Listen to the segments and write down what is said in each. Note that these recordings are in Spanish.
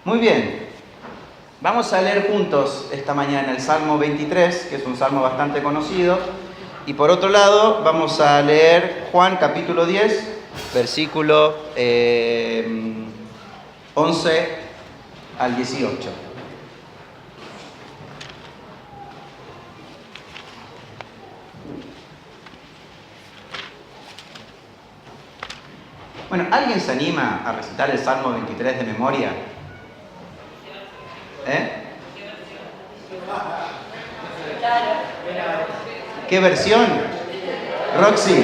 Muy bien, vamos a leer juntos esta mañana el Salmo 23, que es un salmo bastante conocido. Y por otro lado, vamos a leer Juan capítulo 10, versículo 11 al 18. Bueno, ¿alguien se anima a recitar el Salmo 23 de memoria? ¿Qué versión? Roxy.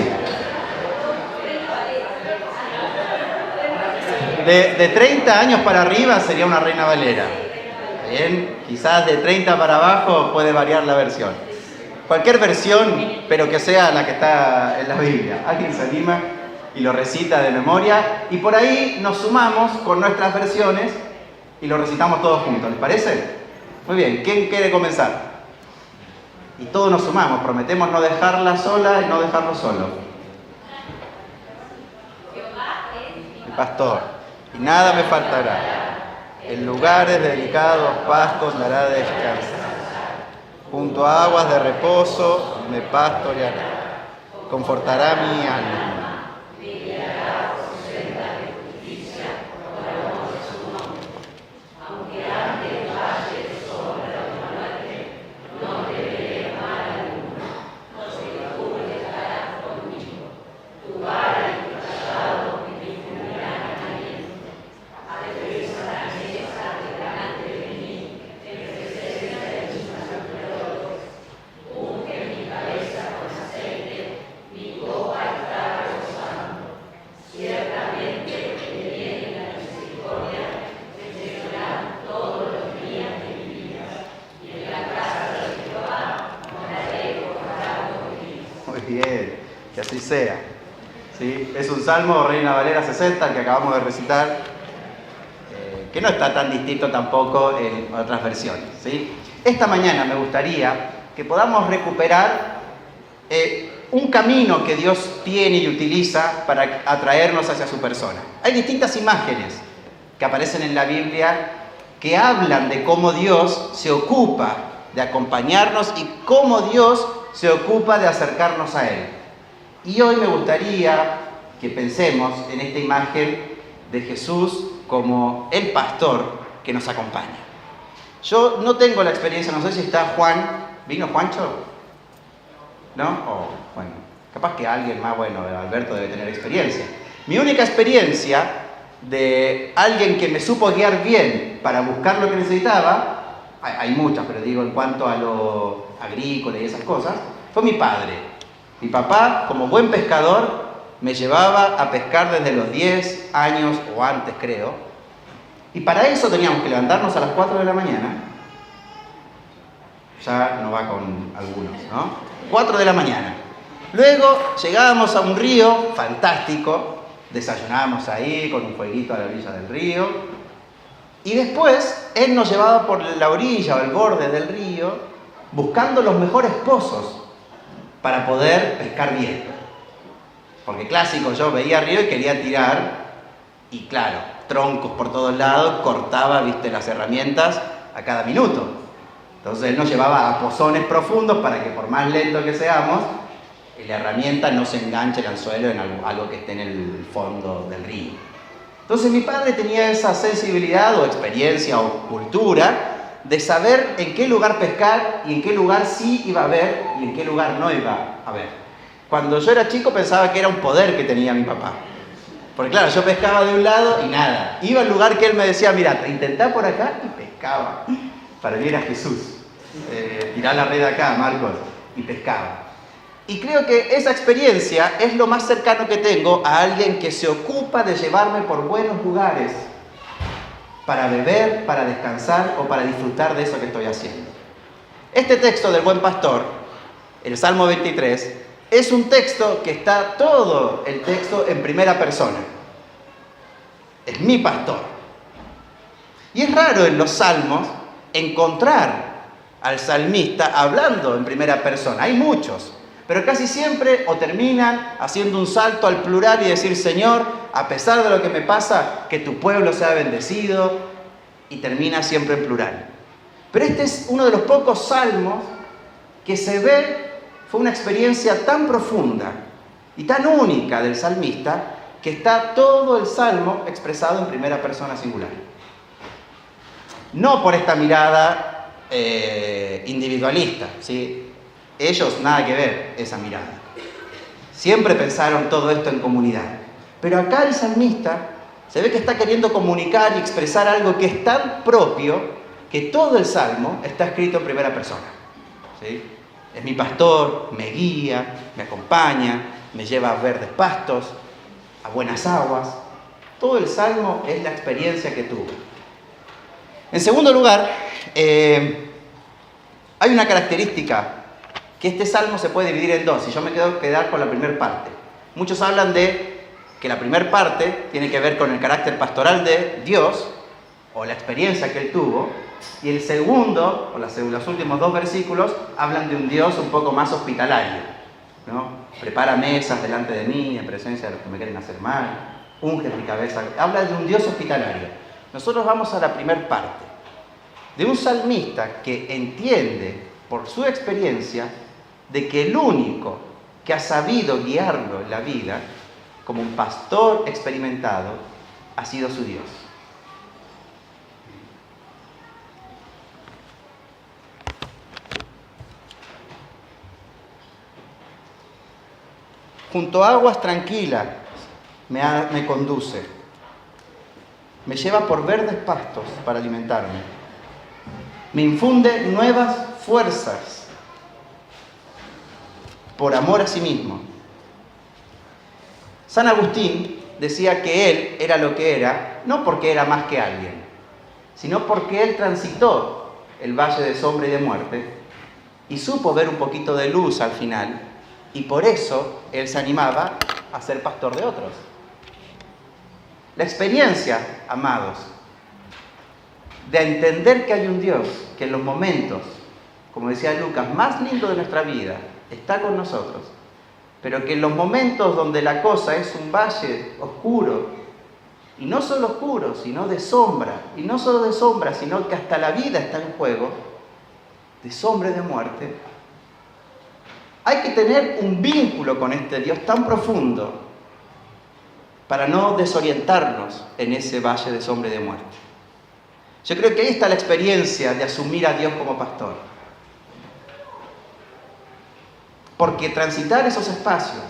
De 30 años para arriba sería una Reina Valera. Bien, quizás de 30 para abajo puede variar la versión. Cualquier versión, pero que sea la que está en la Biblia. ¿Alguien se anima y lo recita de memoria? Y por ahí nos sumamos con nuestras versiones y lo recitamos todos juntos. ¿Les parece? Muy bien, ¿quién quiere comenzar? Y todos nos sumamos, prometemos no dejarla sola y no dejarlo solo. El pastor, y nada me faltará. En lugares delicados pastos me hará descansar. Junto a aguas de reposo me pastoreará. Confortará mi alma. Bien, que así sea. ¿Sí? Es un salmo Reina Valera 60, el que acabamos de recitar, que no está tan distinto tampoco en otras versiones. ¿Sí? Esta mañana me gustaría que podamos recuperar un camino que Dios tiene y utiliza para atraernos hacia su persona. Hay distintas imágenes que aparecen en la Biblia que hablan de cómo Dios se ocupa de acompañarnos y cómo Dios se ocupa de acercarnos a Él. Y hoy me gustaría que pensemos en esta imagen de Jesús como el pastor que nos acompaña. Yo no tengo la experiencia, no sé si está Juan. ¿Vino Juancho? ¿No? Oh, bueno, capaz que alguien más, bueno, Alberto debe tener experiencia. Mi única experiencia de alguien que me supo guiar bien para buscar lo que necesitaba, hay muchas, pero digo en cuanto a lo agrícola y esas cosas, fue mi padre. Mi papá, como buen pescador, me llevaba a pescar desde los 10 años o antes, creo. Y para eso teníamos que levantarnos a las 4 de la mañana. Ya no va con algunos, ¿no? 4 de la mañana. Luego llegábamos a un río fantástico, desayunábamos ahí con un fueguito a la orilla del río. Y después él nos llevaba por la orilla o el borde del río buscando los mejores pozos para poder pescar bien. Porque clásico, yo veía río y quería tirar y claro, troncos por todos lados, cortaba, viste, las herramientas a cada minuto. Entonces él nos llevaba a pozones profundos para que por más lento que seamos, la herramienta no se enganche el anzuelo en algo que esté en el fondo del río. Entonces mi padre tenía esa sensibilidad o experiencia o cultura de saber en qué lugar pescar y en qué lugar sí iba a haber y en qué lugar no iba a haber. Cuando yo era chico pensaba que era un poder que tenía mi papá. Porque claro, yo pescaba de un lado y nada. Iba al lugar que él me decía, mira, intentá por acá y pescaba. Para mí era Jesús. Tirá la red acá, Marcos, y pescaba. Y creo que esa experiencia es lo más cercano que tengo a alguien que se ocupa de llevarme por buenos lugares para beber, para descansar o para disfrutar de eso que estoy haciendo. Este texto del buen pastor, el Salmo 23, es un texto que está todo el texto en primera persona. Es mi pastor. Y es raro en los salmos encontrar al salmista hablando en primera persona. Hay muchos. Pero casi siempre o terminan haciendo un salto al plural y decir, Señor, a pesar de lo que me pasa, que tu pueblo sea bendecido. y termina siempre en plural. Pero este es uno de los pocos salmos que se ve, fue una experiencia tan profunda y tan única del salmista, que está todo el salmo expresado en primera persona singular. No por esta mirada individualista, ¿sí? Ellos nada que ver esa mirada. Siempre pensaron todo esto en comunidad. Pero acá el salmista se ve que está queriendo comunicar y expresar algo que es tan propio que todo el salmo está escrito en primera persona, ¿sí? Es mi pastor, me guía, me acompaña, me lleva a verdes pastos, a buenas aguas. Todo el salmo es la experiencia que tuvo. En segundo lugar, hay una característica que este salmo se puede dividir en dos, y yo me quiero quedar con la primera parte. Muchos hablan de que la primera parte tiene que ver con el carácter pastoral de Dios, o la experiencia que él tuvo, y el segundo, o los últimos dos versículos, hablan de un Dios un poco más hospitalario, ¿no? Prepara mesas delante de mí, en presencia de los que me quieren hacer mal, unge mi cabeza. Habla de un Dios hospitalario. Nosotros vamos a la primera parte, de un salmista que entiende, por su experiencia, de que el único que ha sabido guiarlo en la vida, como un pastor experimentado, ha sido su Dios. Junto a aguas tranquilas me conduce. Me lleva por verdes pastos para alimentarme. Me infunde nuevas fuerzas por amor a sí mismo. San Agustín decía que él era lo que era, no porque era más que alguien, sino porque él transitó el valle de sombra y de muerte y supo ver un poquito de luz al final. Y por eso él se animaba a ser pastor de otros. La experiencia, amados, de entender que hay un Dios que en los momentos, como decía Lucas, más lindos de nuestra vida, está con nosotros, pero que en los momentos donde la cosa es un valle oscuro, y no solo oscuro, sino de sombra, y no solo de sombra, sino que hasta la vida está en juego, de sombra y de muerte, hay que tener un vínculo con este Dios tan profundo para no desorientarnos en ese valle de sombra y de muerte. Yo creo que ahí está la experiencia de asumir a Dios como pastor. Porque transitar esos espacios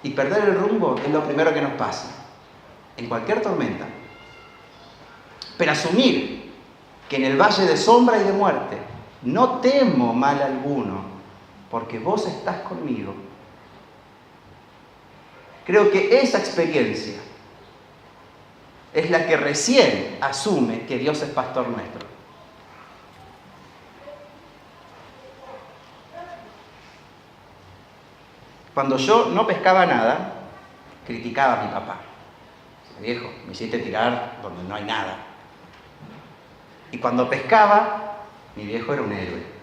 y perder el rumbo es lo primero que nos pasa, en cualquier tormenta. Pero asumir que en el valle de sombra y de muerte no temo mal alguno, porque vos estás conmigo. Creo que esa experiencia es la que recién asume que Dios es pastor nuestro. Cuando yo no pescaba nada, criticaba a mi papá. Viejo, me hiciste tirar donde no hay nada. Y cuando pescaba, mi viejo era un héroe.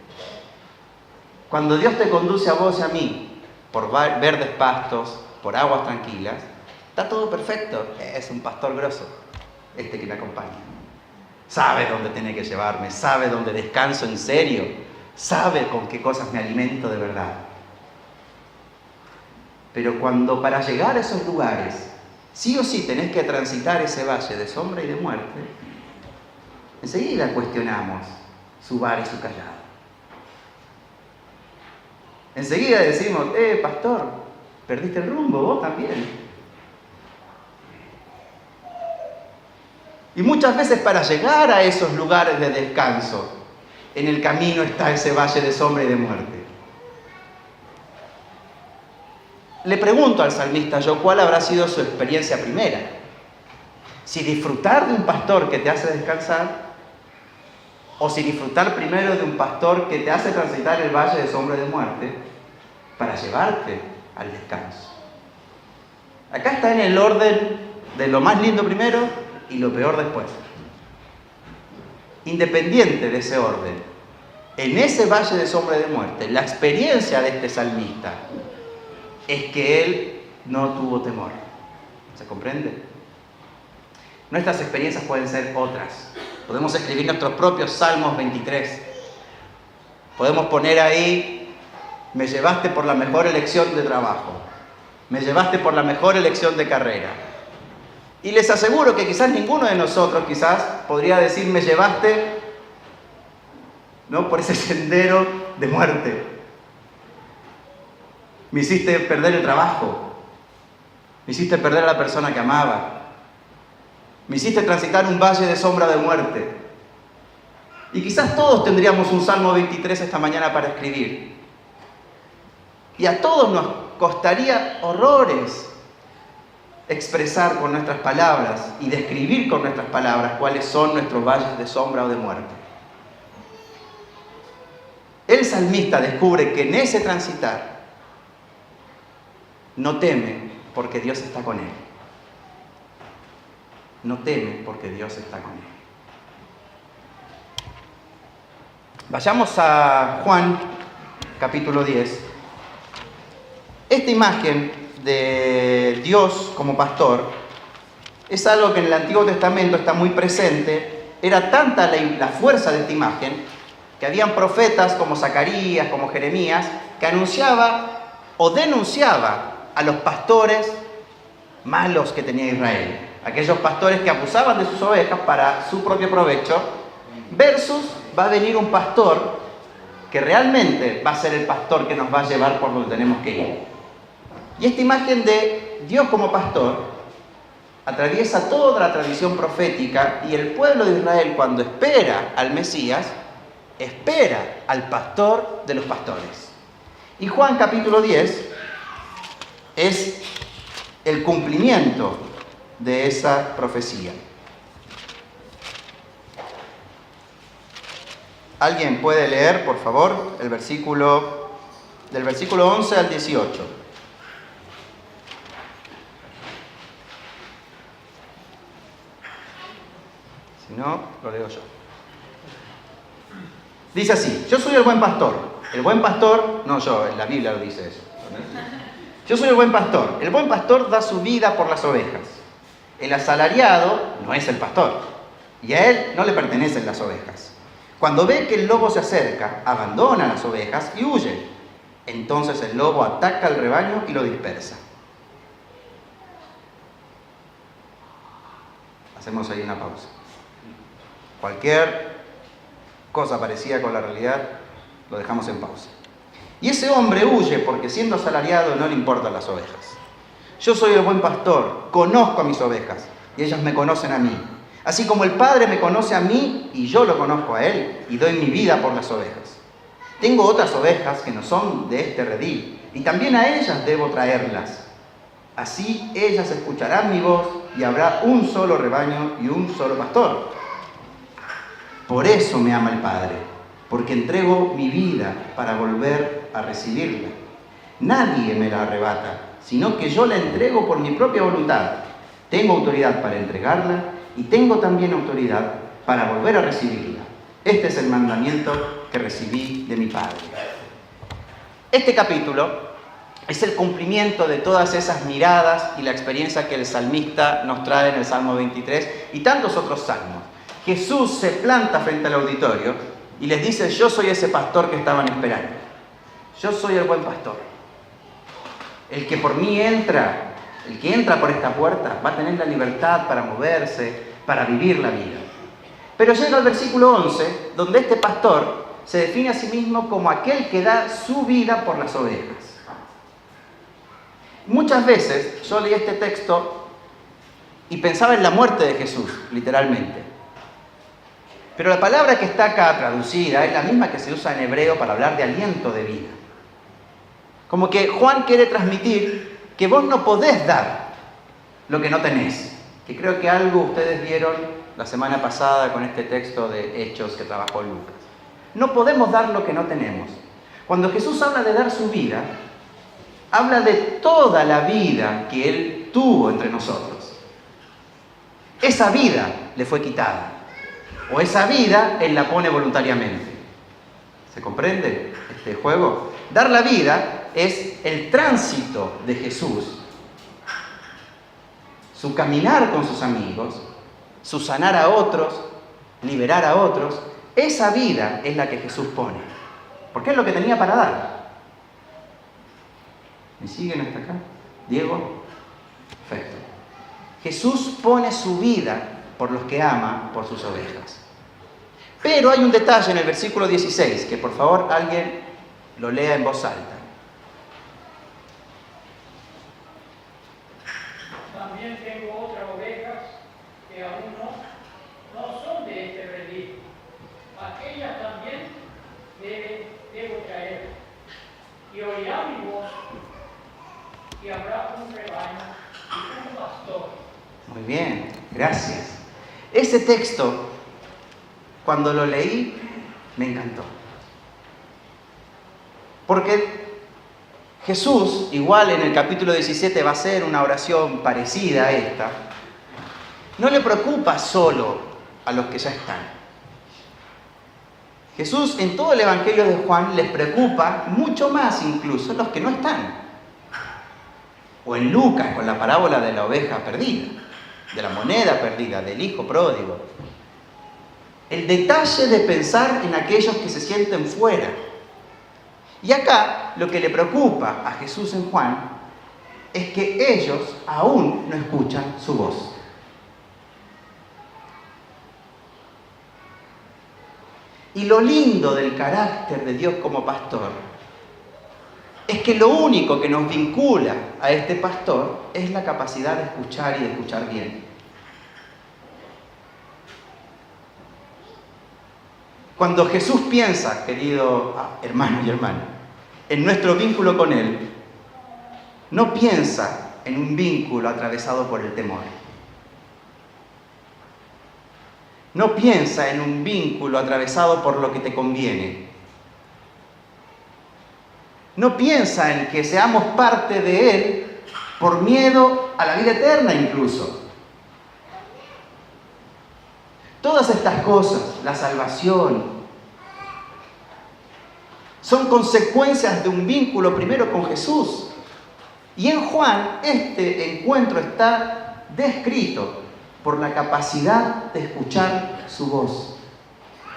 Cuando Dios te conduce a vos y a mí por verdes pastos, por aguas tranquilas, está todo perfecto. Es un pastor grosso, este que me acompaña. Sabe dónde tiene que llevarme, sabe dónde descanso en serio, sabe con qué cosas me alimento de verdad. Pero cuando para llegar a esos lugares, sí o sí tenés que transitar ese valle de sombra y de muerte, enseguida cuestionamos su vara y su callado. Enseguida decimos, pastor, perdiste el rumbo, vos también. Y muchas veces para llegar a esos lugares de descanso, en el camino está ese valle de sombra y de muerte. Le pregunto al salmista yo, ¿cuál habrá sido su experiencia primera? Si disfrutar de un pastor que te hace descansar, o si disfrutar primero de un pastor que te hace transitar el valle de sombra y de muerte para llevarte al descanso. Acá está en el orden de lo más lindo primero y lo peor después. Independiente de ese orden, en ese valle de sombra y de muerte, la experiencia de este salmista es que él no tuvo temor. ¿Se comprende? Nuestras experiencias pueden ser otras. Podemos escribir nuestros propios Salmos 23. Podemos poner ahí, me llevaste por la mejor elección de trabajo, me llevaste por la mejor elección de carrera. Y les aseguro que quizás ninguno de nosotros podría decir, me llevaste, ¿no?, por ese sendero de muerte. Me hiciste perder el trabajo, me hiciste perder a la persona que amaba, me hiciste transitar un valle de sombra de muerte. Y quizás todos tendríamos un Salmo 23 esta mañana para escribir. Y a todos nos costaría horrores expresar con nuestras palabras y describir con nuestras palabras cuáles son nuestros valles de sombra o de muerte. El salmista descubre que en ese transitar no teme porque Dios está con él. No teme porque Dios está con él. Vayamos a Juan, capítulo 10. Esta imagen de Dios como pastor es algo que en el Antiguo Testamento está muy presente. Era tanta la fuerza de esta imagen que habían profetas como Zacarías, como Jeremías, que anunciaba o denunciaba a los pastores malos que tenía Israel. Aquellos pastores que abusaban de sus ovejas para su propio provecho, versus va a venir un pastor que realmente va a ser el pastor que nos va a llevar por donde tenemos que ir. Y esta imagen de Dios como pastor atraviesa toda la tradición profética, y el pueblo de Israel, cuando espera al Mesías, espera al pastor de los pastores. Y Juan capítulo 10 es el cumplimiento de esa profecía. ¿Alguien puede leer, por favor, del versículo 11 al 18? Si no, lo leo yo. Dice así: yo soy el buen pastor. El buen pastor, no yo, en la Biblia lo dice eso. Yo soy el buen pastor. El buen pastor da su vida por las ovejas. El asalariado no es el pastor, y a él no le pertenecen las ovejas. Cuando ve que el lobo se acerca, abandona las ovejas y huye. Entonces el lobo ataca al rebaño y lo dispersa. Hacemos ahí una pausa. Cualquier cosa parecida con la realidad, lo dejamos en pausa. Y ese hombre huye porque, siendo asalariado, no le importan las ovejas. Yo soy el buen pastor, conozco a mis ovejas y ellas me conocen a mí. Así como el Padre me conoce a mí y yo lo conozco a él y doy mi vida por las ovejas. Tengo otras ovejas que no son de este redil y también a ellas debo traerlas. Así ellas escucharán mi voz y habrá un solo rebaño y un solo pastor. Por eso me ama el Padre, porque entrego mi vida para volver a recibirla. Nadie me la arrebata, sino que yo la entrego por mi propia voluntad. Tengo autoridad para entregarla y tengo también autoridad para volver a recibirla. Este es el mandamiento que recibí de mi Padre. Este capítulo es el cumplimiento de todas esas miradas y la experiencia que el salmista nos trae en el Salmo 23 y tantos otros salmos. Jesús se planta frente al auditorio y les dice: yo soy ese pastor que estaban esperando. Yo soy el buen pastor. El que por mí entra, el que entra por esta puerta, va a tener la libertad para moverse, para vivir la vida. Pero llega el versículo 11, donde este pastor se define a sí mismo como aquel que da su vida por las ovejas. Muchas veces yo leí este texto y pensaba en la muerte de Jesús, literalmente. Pero la palabra que está acá traducida es la misma que se usa en hebreo para hablar de aliento de vida. Como que Juan quiere transmitir que vos no podés dar lo que no tenés. Que creo que algo ustedes vieron la semana pasada con este texto de Hechos que trabajó Lucas. No podemos dar lo que no tenemos. Cuando Jesús habla de dar su vida, habla de toda la vida que Él tuvo entre nosotros. Esa vida le fue quitada. O esa vida Él la pone voluntariamente. ¿Se comprende este juego? Dar la vida es el tránsito de Jesús, su caminar con sus amigos, su sanar a otros, liberar a otros, esa vida es la que Jesús pone. Porque es lo que tenía para dar. ¿Me siguen hasta acá? ¿Diego? Perfecto. Jesús pone su vida por los que ama, por sus ovejas. Pero hay un detalle en el versículo 16, que por favor alguien lo lea en voz alta. También tengo otras ovejas que aún no son de este redil. Aquellas también debo traer. Y oirá mi voz, y habrá un rebaño y un pastor. Muy bien, gracias. Ese texto, cuando lo leí, me encantó. Porque Jesús, igual en el capítulo 17 va a hacer una oración parecida a esta, no le preocupa solo a los que ya están. Jesús en todo el Evangelio de Juan les preocupa mucho más incluso a los que no están. O en Lucas con la parábola de la oveja perdida, de la moneda perdida, del hijo pródigo. El detalle de pensar en aquellos que se sienten fuera. Y acá lo que le preocupa a Jesús en Juan es que ellos aún no escuchan su voz. Y lo lindo del carácter de Dios como pastor es que lo único que nos vincula a este pastor es la capacidad de escuchar y de escuchar bien. Cuando Jesús piensa, querido hermano y hermana, en nuestro vínculo con Él, no piensa en un vínculo atravesado por el temor. No piensa en un vínculo atravesado por lo que te conviene. No piensa en que seamos parte de Él por miedo a la vida eterna incluso. Todas estas cosas, la salvación, son consecuencias de un vínculo primero con Jesús. Y en Juan este encuentro está descrito por la capacidad de escuchar su voz.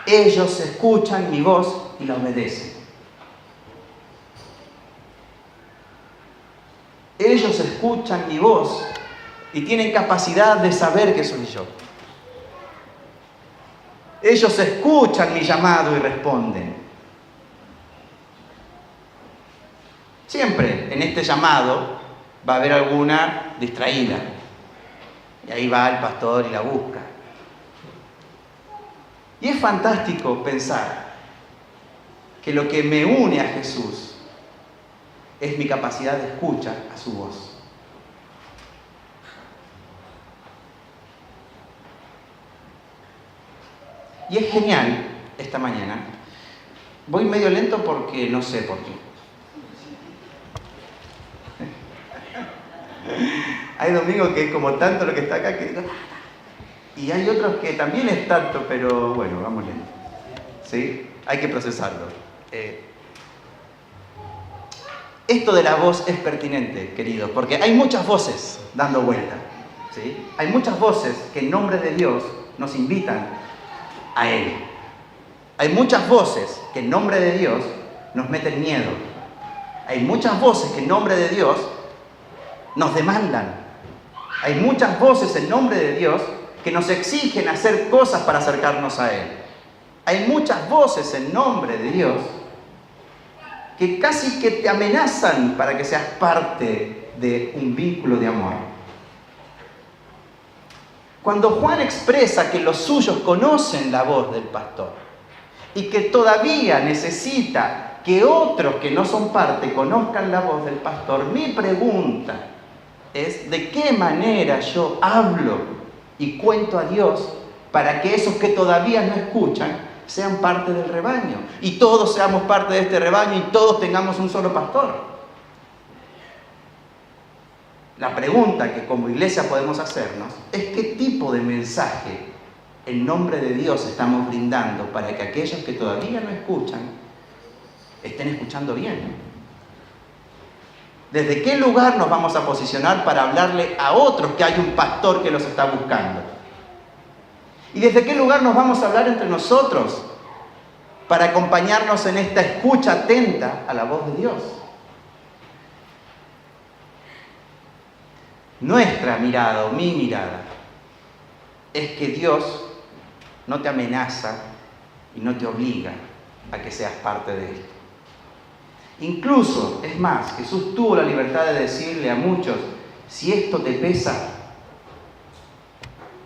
Ellos escuchan mi voz y la obedecen. Ellos escuchan mi voz y tienen capacidad de saber que soy yo. Ellos escuchan mi llamado y responden. Siempre en este llamado va a haber alguna distraída. Y ahí va el pastor y la busca. Y es fantástico pensar que lo que me une a Jesús es mi capacidad de escucha a su voz. Y es genial esta mañana. Voy medio lento porque no sé por qué. Hay domingos que es como tanto lo que está acá que... Y hay otros que también es tanto, pero bueno, vamos lento. ¿Sí? Hay que procesarlo. Esto de la voz es pertinente, queridos, porque hay muchas voces dando vuelta. ¿Sí? Hay muchas voces que en nombre de Dios nos invitan a Él. Hay muchas voces que en nombre de Dios nos meten miedo. Hay muchas voces que en nombre de Dios nos demandan. Hay muchas voces en nombre de Dios que nos exigen hacer cosas para acercarnos a Él. Hay muchas voces en nombre de Dios que casi que te amenazan para que seas parte de un vínculo de amor. Cuando Juan expresa que los suyos conocen la voz del pastor y que todavía necesita que otros que no son parte conozcan la voz del pastor, mi pregunta es de qué manera yo hablo y cuento a Dios para que esos que todavía no escuchan sean parte del rebaño y todos seamos parte de este rebaño y todos tengamos un solo pastor. La pregunta que como iglesia podemos hacernos es qué tipo de mensaje en nombre de Dios estamos brindando para que aquellos que todavía no escuchan estén escuchando bien. ¿Desde qué lugar nos vamos a posicionar para hablarle a otros que hay un pastor que los está buscando? ¿Y desde qué lugar nos vamos a hablar entre nosotros para acompañarnos en esta escucha atenta a la voz de Dios? Nuestra mirada o mi mirada es que Dios no te amenaza y no te obliga a que seas parte de esto. Incluso, es más, Jesús tuvo la libertad de decirle a muchos, si esto te pesa,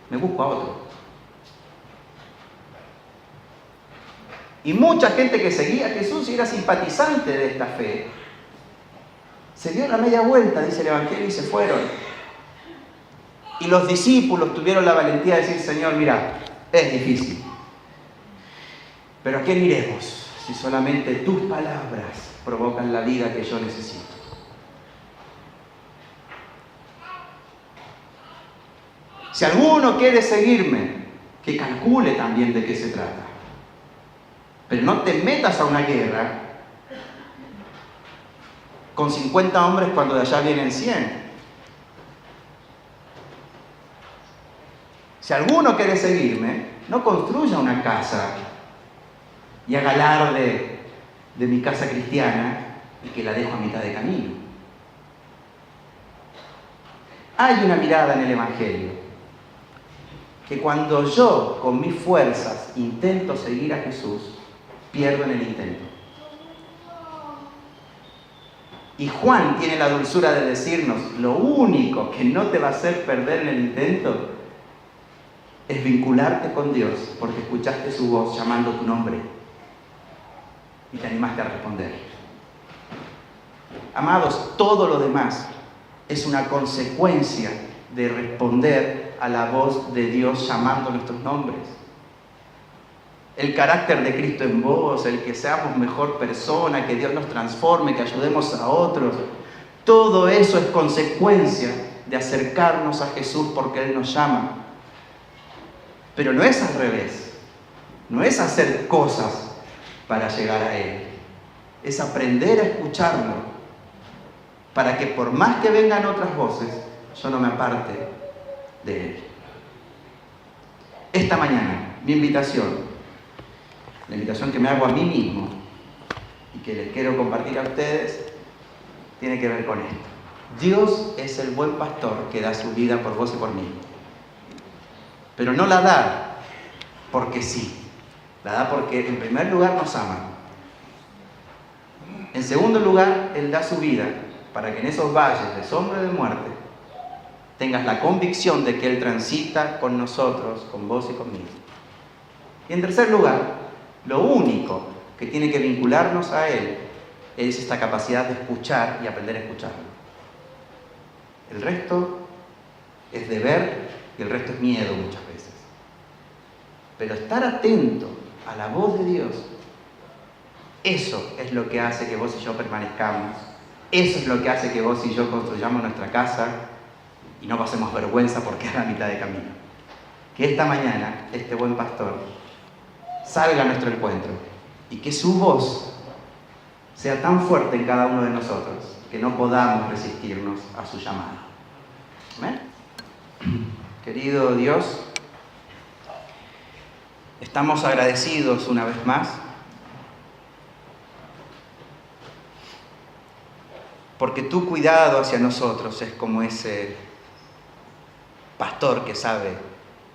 me busco a otro. Y mucha gente que seguía a Jesús y era simpatizante de esta fe, se dio la media vuelta, dice el Evangelio, y se fueron. Y los discípulos tuvieron la valentía de decir, Señor, mira, es difícil, pero ¿a quién iremos si solamente tus palabras provocan la vida que yo necesito? Si alguno quiere seguirme, que calcule también de qué se trata. Pero no te metas a una guerra con 50 hombres cuando de allá vienen 100. Si alguno quiere seguirme, no construya una casa y haga alarde de mi casa cristiana y que la dejo a mitad de camino. Hay una mirada en el Evangelio que cuando yo con mis fuerzas intento seguir a Jesús, pierdo en el intento. Y Juan tiene la dulzura de decirnos, lo único que no te va a hacer perder en el intento es vincularte con Dios porque escuchaste su voz llamando tu nombre y te animaste a responder. Amados, todo lo demás es una consecuencia de responder a la voz de Dios llamando nuestros nombres. El carácter de Cristo en vos, el que seamos mejor persona, que Dios nos transforme, que ayudemos a otros, todo eso es consecuencia de acercarnos a Jesús porque Él nos llama. Pero no es al revés, no es hacer cosas para llegar a Él, es aprender a escucharlo, para que por más que vengan otras voces, yo no me aparte de Él. Esta mañana, mi invitación, la invitación que me hago a mí mismo y que les quiero compartir a ustedes, tiene que ver con esto. Dios es el buen pastor que da su vida por vos y por mí. Pero no la da porque sí, la da porque en primer lugar nos ama. En segundo lugar, Él da su vida para que en esos valles de sombra y de muerte tengas la convicción de que Él transita con nosotros, con vos y conmigo. Y en tercer lugar, lo único que tiene que vincularnos a Él es esta capacidad de escuchar y aprender a escucharlo. El resto es deber y el resto es miedo muchas veces. Pero estar atento a la voz de Dios, eso es lo que hace que vos y yo permanezcamos. Eso es lo que hace que vos y yo construyamos nuestra casa y no pasemos vergüenza porque es la mitad de camino. Que esta mañana este buen pastor salga a nuestro encuentro y que su voz sea tan fuerte en cada uno de nosotros que no podamos resistirnos a su llamado. ¿Amén? Querido Dios, estamos agradecidos una vez más porque tu cuidado hacia nosotros es como ese pastor que sabe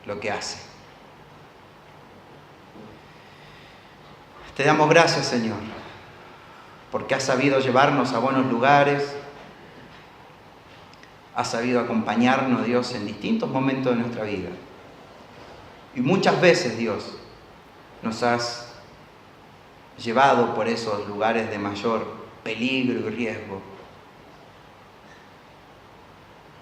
lo que hace. Te damos gracias, Señor, porque has sabido llevarnos a buenos lugares, has sabido acompañarnos, Dios, en distintos momentos de nuestra vida. Y muchas veces, Dios, nos has llevado por esos lugares de mayor peligro y riesgo,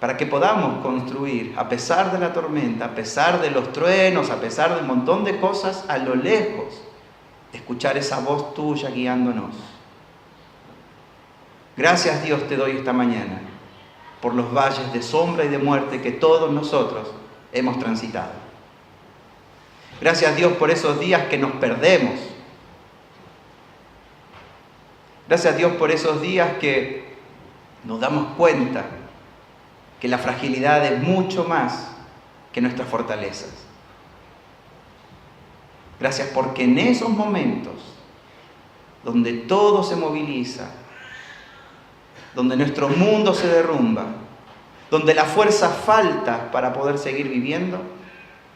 para que podamos construir, a pesar de la tormenta, a pesar de los truenos, a pesar de un montón de cosas, a lo lejos, escuchar esa voz tuya guiándonos. Gracias, Dios, te doy esta mañana por los valles de sombra y de muerte que todos nosotros hemos transitado. Gracias, Dios, por esos días que nos perdemos. Gracias, Dios, por esos días que nos damos cuenta que la fragilidad es mucho más que nuestras fortalezas. Gracias porque en esos momentos donde todo se moviliza, donde nuestro mundo se derrumba, donde la fuerza falta para poder seguir viviendo,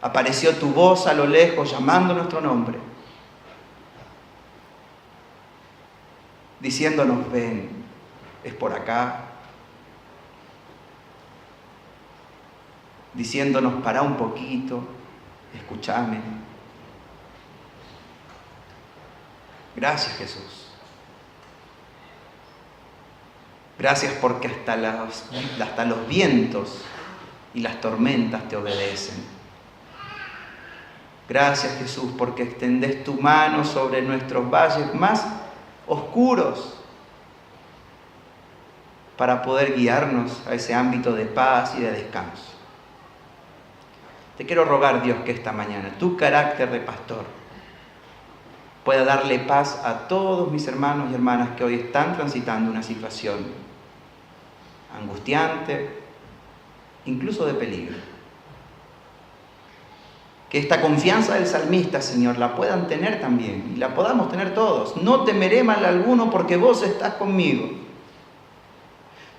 apareció tu voz a lo lejos llamando nuestro nombre, diciéndonos: ven, es por acá, diciéndonos: pará un poquito, escúchame. Gracias, Jesús. Gracias porque hasta los vientos y las tormentas te obedecen. Gracias, Jesús, porque extendés tu mano sobre nuestros valles más oscuros para poder guiarnos a ese ámbito de paz y de descanso. Te quiero rogar, Dios, que esta mañana tu carácter de pastor pueda darle paz a todos mis hermanos y hermanas que hoy están transitando una situación angustiante, incluso de peligro. Que esta confianza del salmista, Señor, la puedan tener también y la podamos tener todos. No temeré mal alguno porque vos estás conmigo.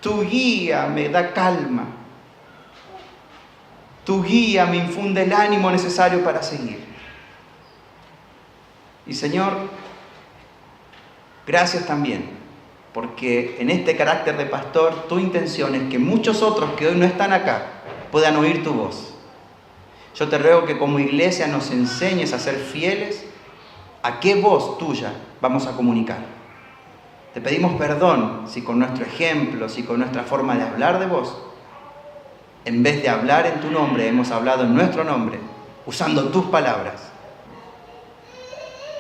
Tu guía me da calma. Tu guía me infunde el ánimo necesario para seguir. Y Señor, gracias también, porque en este carácter de pastor, tu intención es que muchos otros que hoy no están acá puedan oír tu voz. Yo te ruego que como iglesia nos enseñes a ser fieles a qué voz tuya vamos a comunicar. Te pedimos perdón si con nuestro ejemplo, si con nuestra forma de hablar de vos, en vez de hablar en tu nombre, hemos hablado en nuestro nombre, usando tus palabras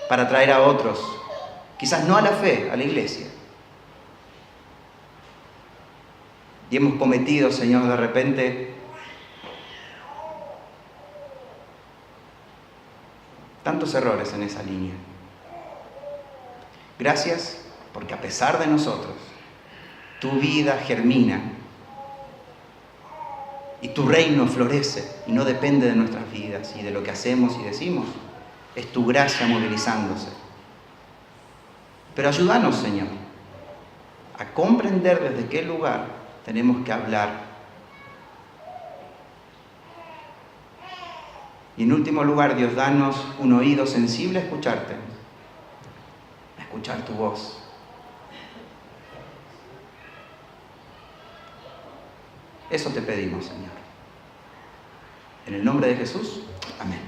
para traer a otros, quizás no a la fe, a la iglesia. Y hemos cometido, Señor, de repente tantos errores en esa línea. Gracias porque a pesar de nosotros, tu vida germina y tu reino florece y no depende de nuestras vidas y de lo que hacemos y decimos. Es tu gracia movilizándose. Pero ayúdanos, Señor, a comprender desde qué lugar tenemos que hablar. Y en último lugar, Dios, danos un oído sensible a escucharte, a escuchar tu voz. Eso te pedimos, Señor. En el nombre de Jesús, amén.